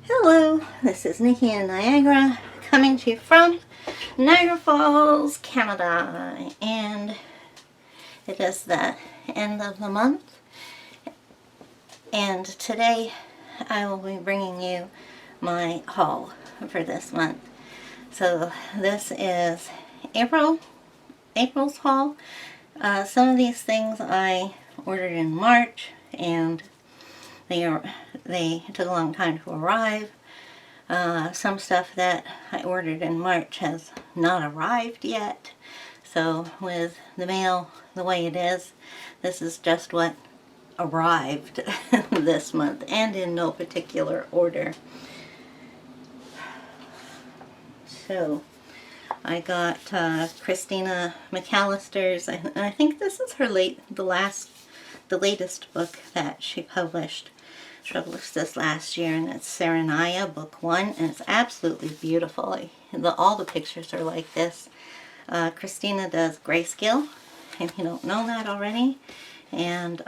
Hello, this is Nikki in Niagara, coming to you from Niagara Falls, Canada, and it is the end of the month, and today I will be bringing you my haul for this month. So this is April's haul. Some of these things I ordered in March, and they took a long time to arrive. Some stuff that I ordered in March has not arrived yet. So with the mail the way it is, this is just what arrived this month, and in no particular order. So I got Christina McAllister's, and I think this is the latest book that she published. She published this last year, and it's Serenaya, Book 1, and it's absolutely beautiful. All the pictures are like this. Christina does grayscale, if you don't know that already. And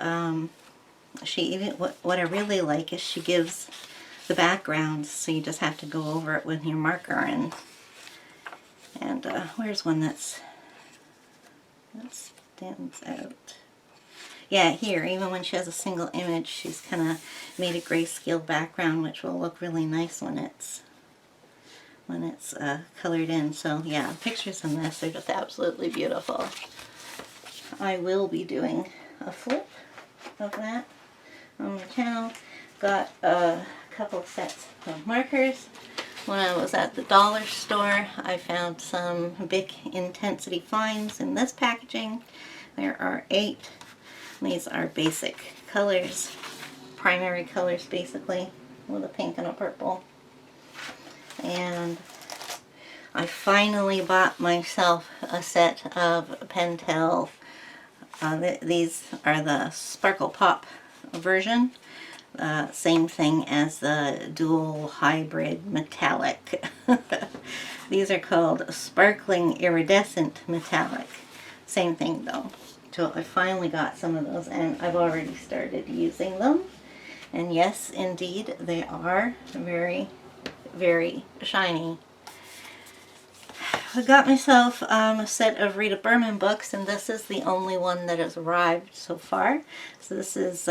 what I really like is she gives the backgrounds, so you just have to go over it with your marker. And where's one that stands out? Yeah, here, even when she has a single image, she's kind of made a grayscale background, which will look really nice when it's colored in. So yeah, pictures in this are just absolutely beautiful. I will be doing a flip of that on the channel. Got a couple sets of markers. When I was at the dollar store, I found some big intensity finds in this packaging. There are 8. These are basic colors, primary colors basically, with a pink and a purple. And I finally bought myself a set of Pentel. These are the Sparkle Pop version. Same thing as the dual hybrid metallic. These are called Sparkling Iridescent Metallic. Same thing though. So I finally got some of those, and I've already started using them. And yes, indeed, they are very, very shiny. I got myself a set of Rita Berman books, and this is the only one that has arrived so far. So this is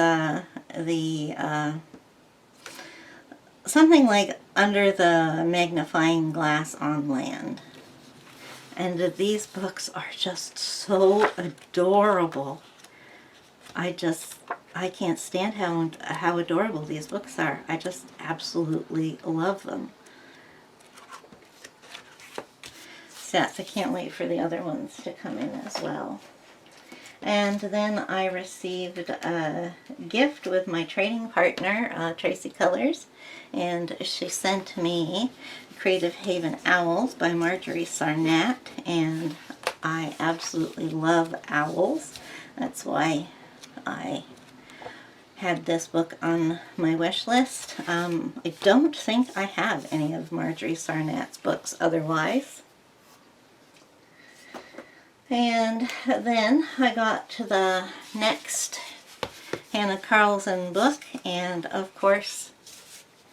something like Under the Magnifying Glass on Land. And these books are just so adorable. I can't stand how adorable these books are. I just absolutely love them. So I can't wait for the other ones to come in as well. And then I received a gift with my trading partner, Tracy Colors, and she sent me Creative Haven Owls by Marjorie Sarnat, and I absolutely love owls. That's why I had this book on my wish list. I don't think I have any of Marjorie Sarnat's books otherwise. And then I got to the next Hannah Carlson book, and of course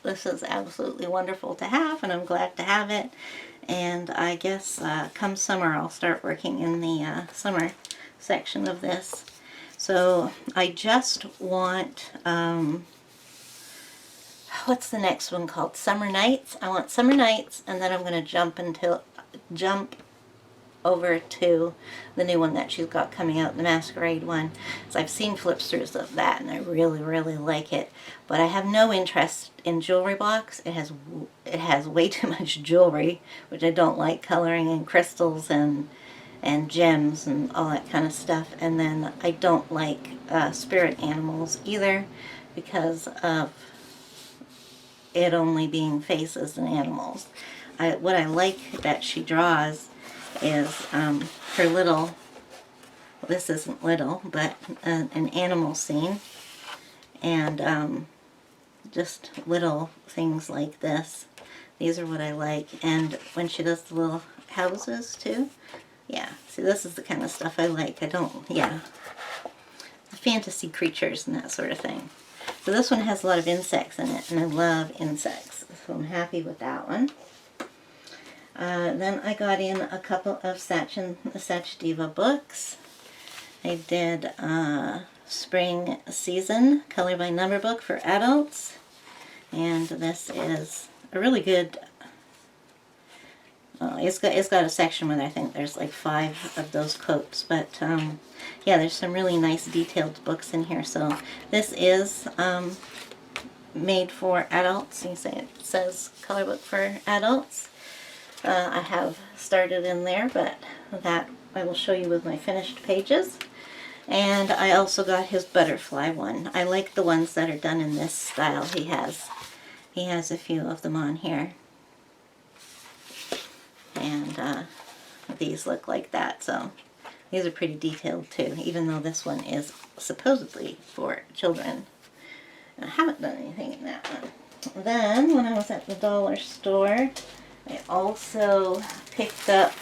this is absolutely wonderful to have, and I'm glad to have it. And I guess come summer I'll start working in the summer section of this. So I just want, what's the next one called? Summer Nights. I want Summer Nights, and then I'm going to jump over to the new one that she's got coming out, the Masquerade one. So I've seen flip-throughs of that, and I really, really like it. But I have no interest in jewelry blocks. It has way too much jewelry, which I don't like, coloring and crystals and gems and all that kind of stuff. And then I don't like spirit animals either, because of it only being faces and animals. What I like that she draws is her little, well, this isn't little, but an animal scene, and just little things like this. These are what I like. And when she does the little houses too, yeah, see, this is the kind of stuff I like. The fantasy creatures and that sort of thing. So this one has a lot of insects in it, and I love insects. so I'm happy with that one. Then I got in a couple of Satch Diva books. I did Spring Season Color by Number book for adults, and this is a really good. It's got a section where I think there's like 5 of those quotes, but yeah, there's some really nice detailed books in here. So this is made for adults. You say it says color book for adults. I have started in there, but that I will show you with my finished pages. And I also got his butterfly one. I like the ones that are done in this style. He has a few of them on here. And these look like that, so these are pretty detailed too, even though this one is supposedly for children. I haven't done anything in that one. Then, when I was at the dollar store, I also picked up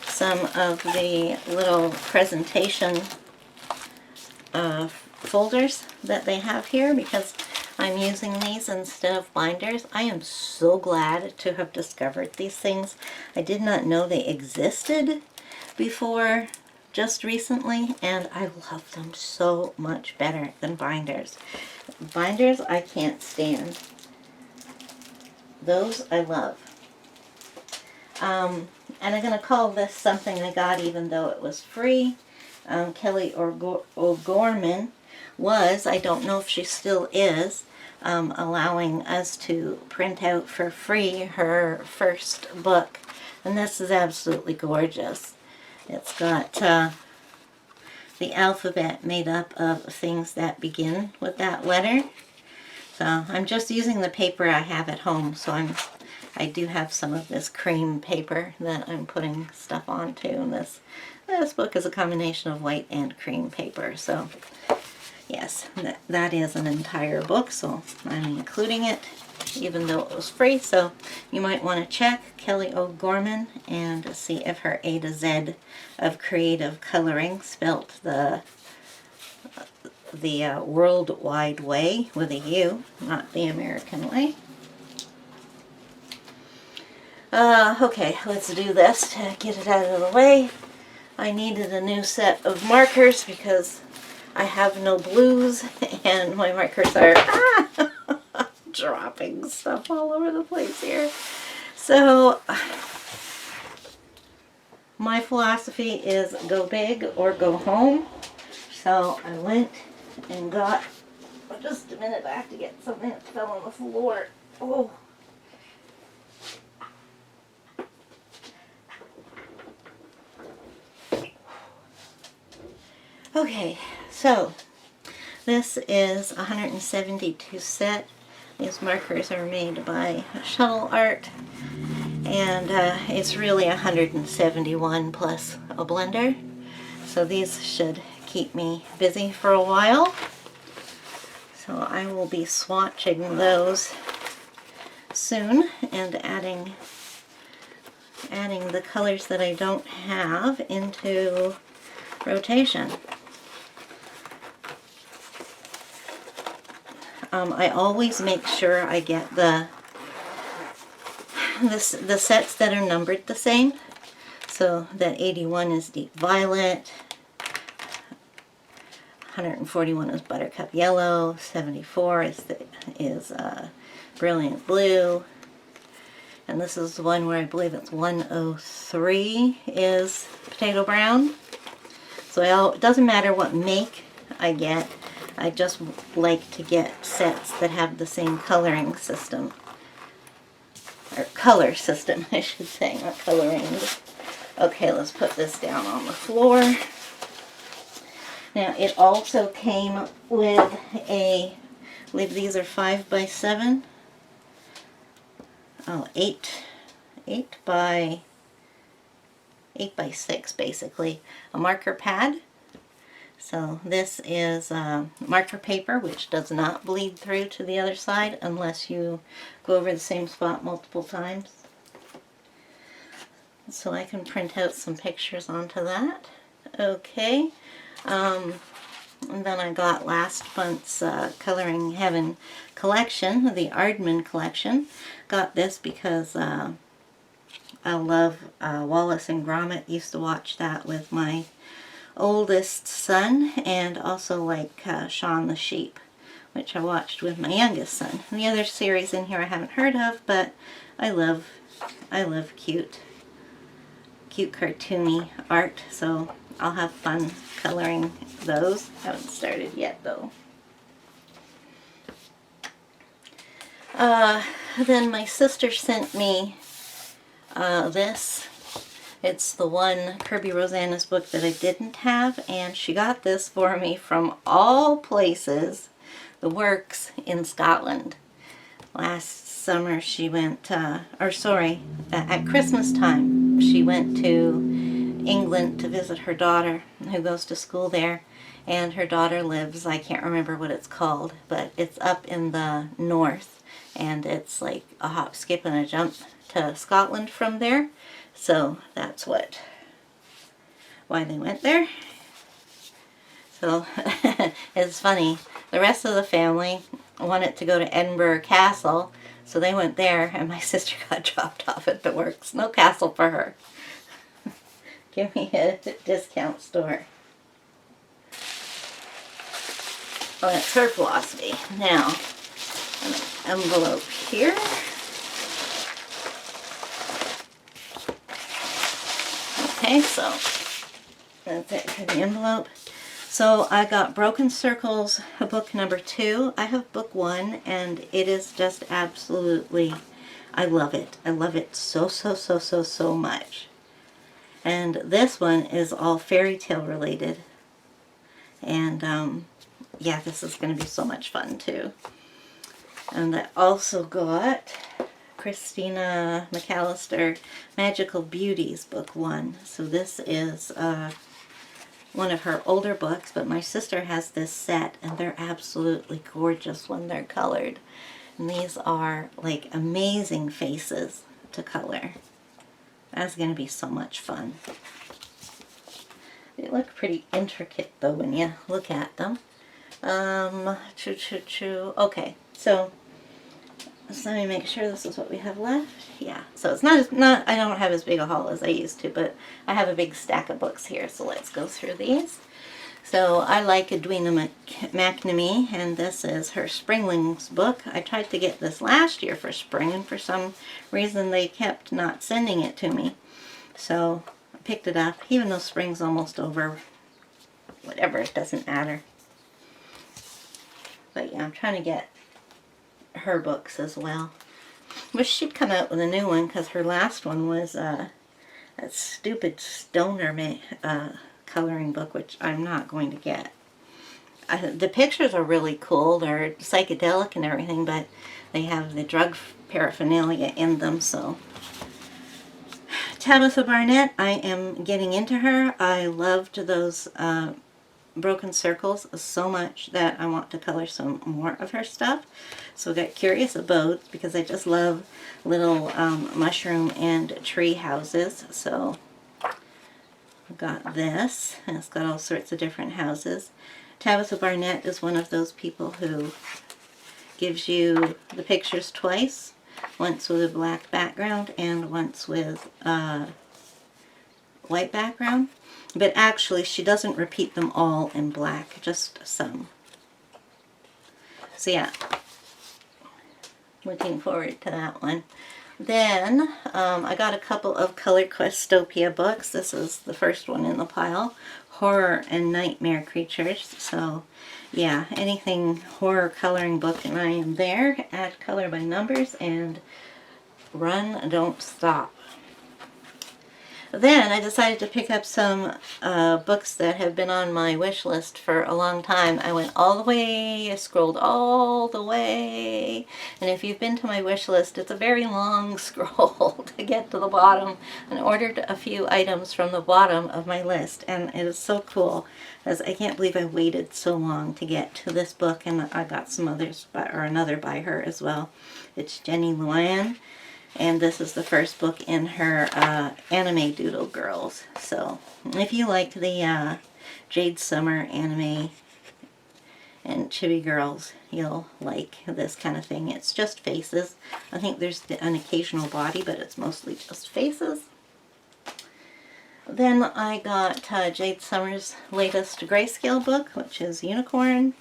some of the little presentation folders that they have here, because I'm using these instead of binders. I am so glad to have discovered these things. I did not know they existed before just recently, and I love them so much better than binders. Binders I can't stand. Those I love. And I'm going to call this something I got even though it was free. Kelly O'Gorman was, I don't know if she still is, allowing us to print out for free her first book. And this is absolutely gorgeous. It's got the alphabet made up of things that begin with that letter. So I'm just using the paper I have at home, so I do have some of this cream paper that I'm putting stuff onto, and this book is a combination of white and cream paper. So yes, that is an entire book, so I'm including it even though it was free. So you might want to check Kelly O'Gorman and see if her A to Z of creative coloring, spelt the worldwide way with a U, not the American way. Okay, let's do this to get it out of the way. I needed a new set of markers because I have no blues and my markers are dropping stuff all over the place here. So my philosophy is go big or go home. So I went and got, just a minute, I have to get something that fell on the floor. Oh. Okay, so this is 172 set. These markers are made by Shuttle Art, and it's really 171 plus a blender. So these should keep me busy for a while. So I will be swatching those soon and adding the colors that I don't have into rotation. I always make sure I get the sets that are numbered the same. So that 81 is Deep Violet, 141 is Buttercup Yellow, 74 is Brilliant Blue, and this is the one where I believe it's 103 is Potato Brown. So it doesn't matter what make I get, I just like to get sets that have the same coloring system. Or color system, I should say, not coloring. Okay, let's put this down on the floor. Now, it also came with I believe these are 5 by 7. Oh, 8 by 6, basically. A marker pad. So this is marker paper, which does not bleed through to the other side unless you go over the same spot multiple times. So I can print out some pictures onto that. Okay. And then I got last month's Coloring Heaven collection, the Aardman collection. Got this because I love Wallace and Gromit. Used to watch that with my oldest son, and also like Shaun the Sheep, which I watched with my youngest son. And the other series in here I haven't heard of, but I love cute cartoony art, so I'll have fun coloring those. Haven't started yet though. Then my sister sent me this. It's the one Kirby Rosanna's book that I didn't have, and she got this for me from all places, the Works in Scotland. Last summer she went, at Christmas time, she went to England to visit her daughter who goes to school there, and her daughter lives, I can't remember what it's called, but it's up in the north, and it's like a hop, skip, and a jump to Scotland from there. So that's why they went there. So it's funny, the rest of the family wanted to go to Edinburgh Castle, so they went there, and my sister got dropped off at the Works. No castle for her. Give me a discount store. Oh, that's her philosophy. Now, an envelope here. Okay, so that's it for the envelope. So I got Broken Circles, book number 2. I have book 1, and it is just absolutely, I love it. I love it so much. And this one is all fairy tale related. And yeah, this is going to be so much fun too. And I also got Christina McAllister, Magical Beauties, book 1. So this is one of her older books, but my sister has this set, and they're absolutely gorgeous when they're colored. And these are like amazing faces to color. That's going to be so much fun. They look pretty intricate though when you look at them. Okay, so let me make sure this is what we have left. Yeah, so it's not I don't have as big a haul as I used to, but I have a big stack of books here, so let's go through these. So I like Edwina McNamee, and this is her Springlings book. I tried to get this last year for spring, and for some reason they kept not sending it to me. So I picked it up, even though spring's almost over. Whatever, it doesn't matter. But yeah, I'm trying to get her books as well. Wish she'd come out with a new one, because her last one was that stupid stoner coloring book, which I'm not going to get. The pictures are really cool. They're psychedelic and everything, but they have the drug paraphernalia in them. So Tabitha Barnett, I am getting into her. I loved those Broken Circles so much that I want to color some more of her stuff. So I got Curious Abodes, because I just love little mushroom and tree houses. So I've got this, and it's got all sorts of different houses. Tabitha Barnett is one of those people who gives you the pictures twice, once with a black background and once with white background. But actually, she doesn't repeat them all in black, just some. So yeah, looking forward to that one. Then I got a couple of Color Questopia books. This is the first one in the pile, Horror and Nightmare Creatures. So yeah, anything horror coloring book, and I am there. Add color by numbers and run, don't stop. Then I decided to pick up some books that have been on my wish list for a long time. I went all the way, I scrolled all the way, and if you've been to my wish list, it's a very long scroll to get to the bottom, and ordered a few items from the bottom of my list, and it is so cool, as I can't believe I waited so long to get to this book, and I got some others, another by her as well. It's Jenny Luan. And this is the first book in her Anime Doodle Girls. So if you like the Jade Summer anime and Chibi Girls, you'll like this kind of thing. It's just faces. I think there's an occasional body, but it's mostly just faces. Then I got Jade Summers' latest grayscale book, which is Unicorns.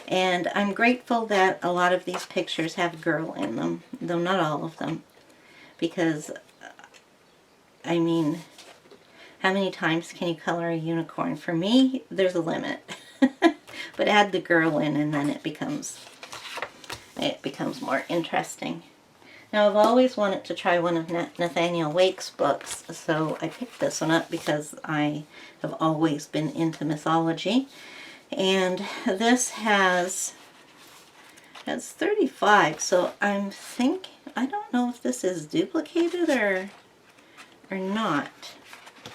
And I'm grateful that a lot of these pictures have girl in them, though not all of them. Because, I mean, how many times can you color a unicorn? For me, there's a limit. But add the girl in and then it becomes more interesting. Now, I've always wanted to try one of Nathaniel Wake's books, so I picked this one up because I have always been into mythology. And this has 35, so I don't know if this is duplicated or not.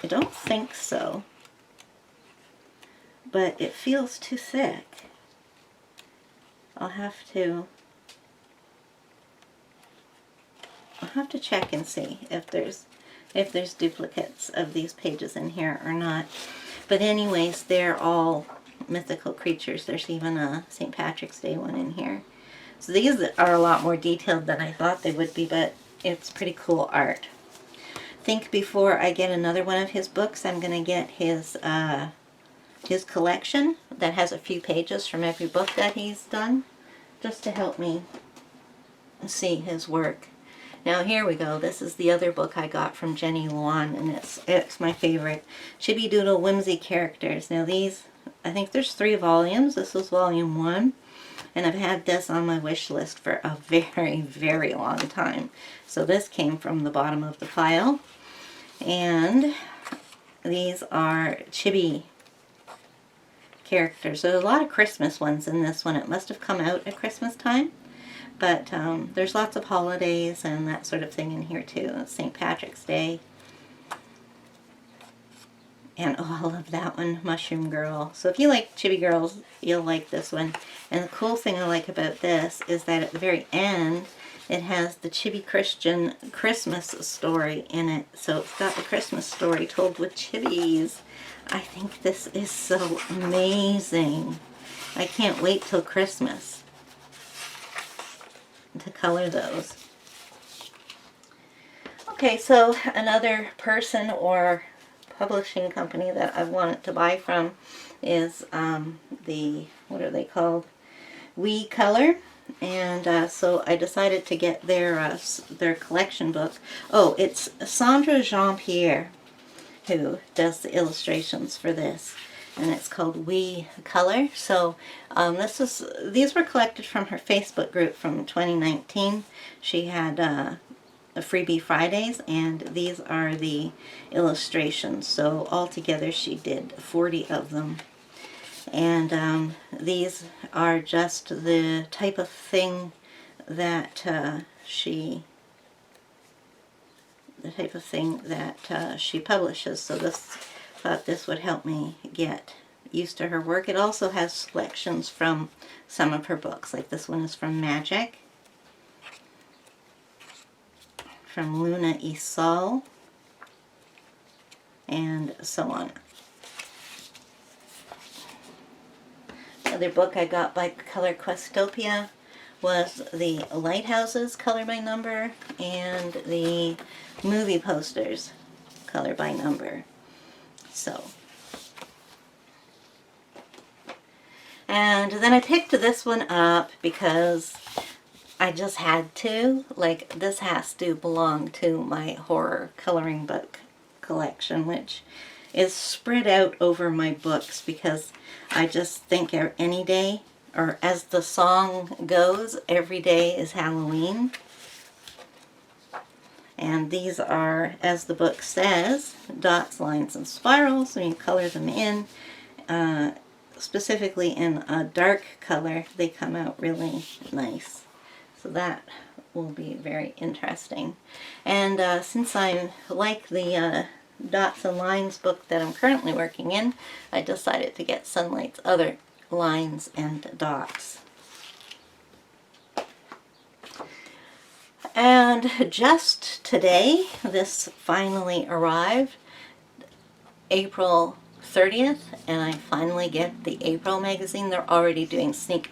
I don't think so, but it feels too thick. I'll have to check and see if there's duplicates of these pages in here or not. But anyways, they're all mythical creatures. There's even a St. Patrick's Day one in here. So these are a lot more detailed than I thought they would be, but it's pretty cool art. I think before I get another one of his books, I'm going to get his collection that has a few pages from every book that he's done, just to help me see his work. Now here we go. This is the other book I got from Jenny Luan, and it's my favorite. Chibi Doodle Whimsy Characters. Now these, I think there's 3 volumes. This was volume 1. And I've had this on my wish list for a very, very long time. So this came from the bottom of the pile. And these are Chibi characters. There's a lot of Christmas ones in this one. It must have come out at Christmas time. But there's lots of holidays and that sort of thing in here too. St. Patrick's Day. And oh, I love that one, Mushroom Girl. So if you like Chibi Girls, you'll like this one. And the cool thing I like about this is that at the very end, it has the Chibi Christian Christmas story in it. So it's got the Christmas story told with chibis. I think this is so amazing. I can't wait till Christmas to color those. Okay, so another person or publishing company that I wanted to buy from is what are they called? We Color. And so I decided to get their collection book. Oh, it's Sandra Jean-Pierre who does the illustrations for this. And it's called We Color. So these were collected from her Facebook group from 2019. She had a Freebie Fridays, and these are the illustrations. So altogether she did 40 of them. And these are just the type of thing that she publishes. So thought this would help me get used to her work. It also has selections from some of her books, like this one is from Magic, from Luna Isol, and so on. Another book I got by Color Questopia was the Lighthouses, color by number, and the movie posters, color by number. So, and then I picked this one up because I just had to. Like, this has to belong to my horror coloring book collection, which is spread out over my books because I just think any day, or as the song goes, every day is Halloween. And these are, as the book says, dots, lines, and spirals. When you color them in, specifically in a dark color, they come out really nice. So that will be very interesting. And since I like the dots and lines book that I'm currently working in, I decided to get Sunlight's other lines and dots. And just today, this finally arrived, April 30th, and I finally get the April magazine. They're already doing sneak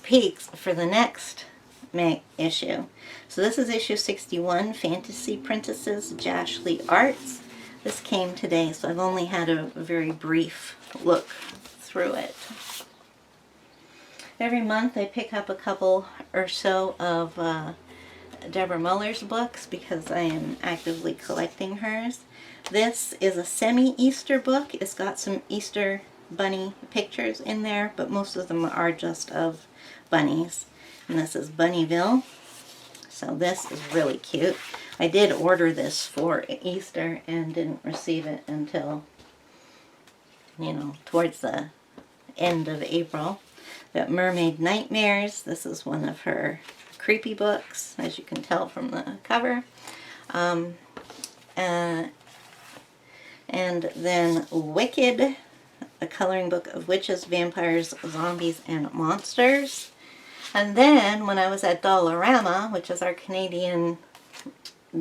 peeks for the next issue. So this is issue 61, Fantasy Princesses, Jashly Arts. This came today, so I've only had a very brief look through it. Every month I pick up a couple or so of Deborah Muller's books because I am actively collecting hers. This is a semi-Easter book. It's got some Easter bunny pictures in there, but most of them are just of bunnies. And this is Bunnyville. So this is really cute. I did order this for Easter and didn't receive it until, you know, towards the end of April. Got Mermaid Nightmares. This is one of her creepy books, as you can tell from the cover. And then Wicked, a coloring book of witches, vampires, zombies, and monsters. And then when I was at Dollarama, which is our Canadian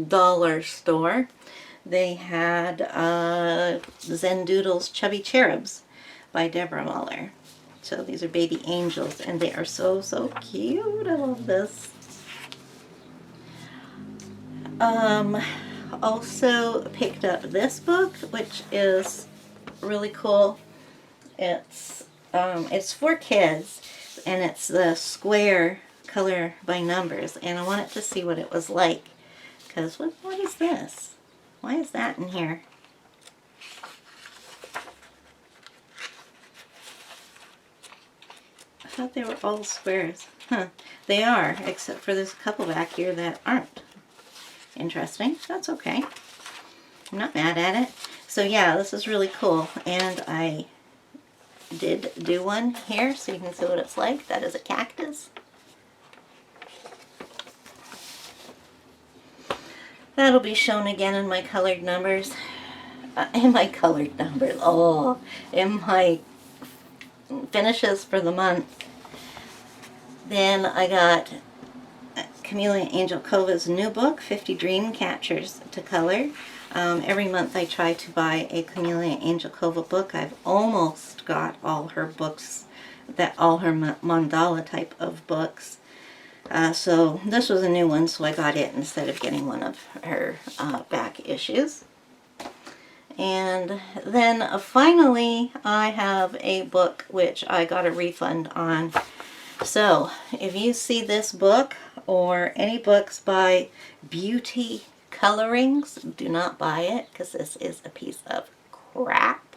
dollar store, they had Zen Doodle's Chubby Cherubs by Deborah Muller. So these are baby angels, and they are so, so cute. I love this. Also picked up this book, which is really cool. It's for kids, and it's the square color by numbers, and I wanted to see what it was like, because what is this? Why is that in here? I thought they were all squares. Huh. They are, except for this couple back here that aren't. Interesting. That's okay. I'm not mad at it. So yeah, this is really cool. And I did do one here so you can see what it's like. That is a cactus. That'll be shown again in my colored numbers. In my finishes for the month. Then I got Camellia Angel Cova's new book, 50 Dream Catchers to Color. Every month I try to buy a Camellia Angel Cova book. I've almost got all her books, all her mandala type of books. So this was a new one, so I got it instead of getting one of her back issues. And then finally I have a book which I got a refund on. So if you see this book or any books by Beauty Colorings, do not buy it because this is a piece of crap.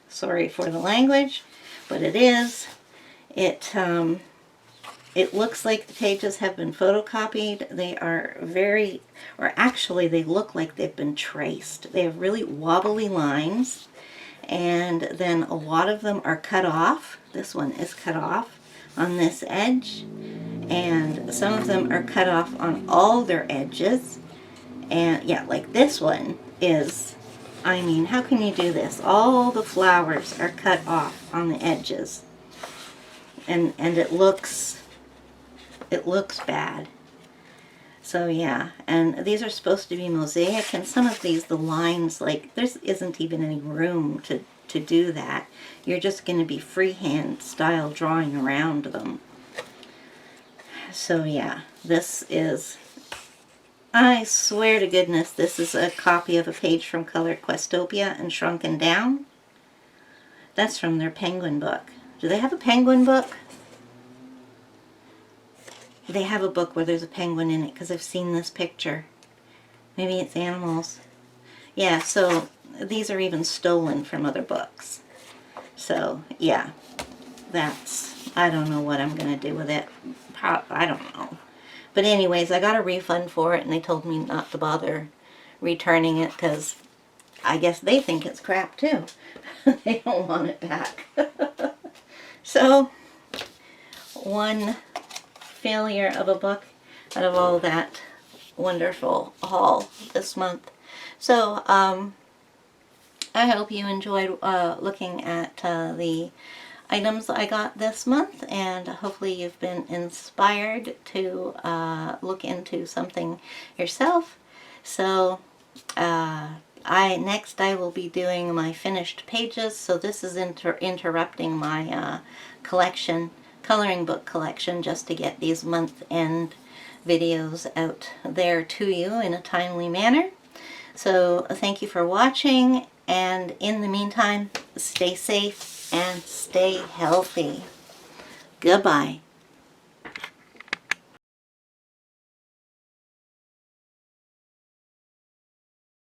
Sorry for the language, but it is. It looks like the pages have been photocopied. They are actually they look like they've been traced. They have really wobbly lines, and then a lot of them are cut off. This one is cut off on this edge, and some of them are cut off on all their edges. And yeah, like this one is, I mean, how can you do this? All the flowers are cut off on the edges, and it looks bad. So yeah, and these are supposed to be mosaic, and some of these, the lines, like there isn't even any room to do that. You're just going to be freehand style drawing around them. So yeah, this is, I swear to goodness, this is a copy of a page from Colored Questopia and shrunken down. That's from their penguin book. Do they have a penguin book? They have a book where there's a penguin in it, because I've seen this picture. Maybe it's animals. Yeah, so these are even stolen from other books. So yeah, that's, I don't know what I'm going to do with it. I don't know. But anyways, I got a refund for it, and they told me not to bother returning it because I guess they think it's crap too. They don't want it back. So, one failure of a book out of all that wonderful haul this month. So, I hope you enjoyed looking at the items I got this month, and hopefully you've been inspired to look into something yourself. So I next I will be doing my finished pages, so this is interrupting my coloring book collection, just to get these month-end videos out there to you in a timely manner. So thank you for watching, and in the meantime, stay safe and stay healthy. Goodbye.